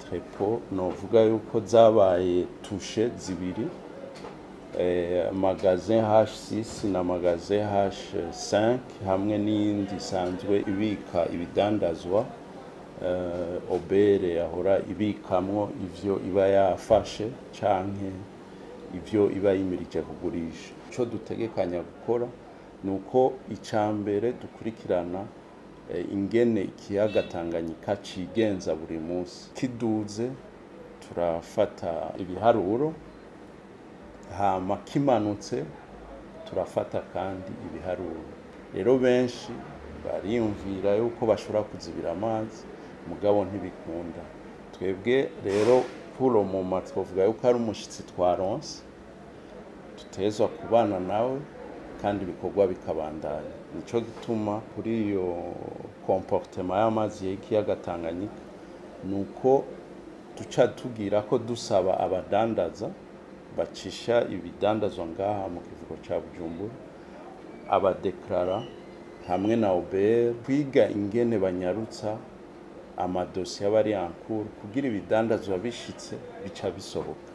entrepôt novuga yuko zabaye tushe zibiri, magazin H6 na magazin H5 hamwe n'iyindi isanzwe ibika ibidandazwa, obere yahora ibikamwo ivyo iba yafashe canke ivyo iba yimirije kugurisha. Ico dutegekanya gukora nuko icambere dukurikirana ingene ikiyaga Tanganyika cigenza buri munsi. Kiduze turafata ibiharuro, hama kimanutse turafata kandi ibiharuro. Rero benshi bariyumvira yuko bashobora kuzibira amazi mugabo ntibikunda. Twebwe rero pour mu matwovuga yuko ari umushitsi twaronse, tutezwa kubana nawe kandi bikorwa bikabandanya. Nico gituma kuri iyo comportement y'amazi y'ikiyaga Tanganyika nuko duca tugira ko dusaba abadandaza bacisha ibidandazwa ngaha mu kivugo ca Bujumbura, abadeclarants hamwe na obere kwiga ingene banyarutsa amadosiye abari en cours kugira ibidandazwa bishitse bica bisohoka.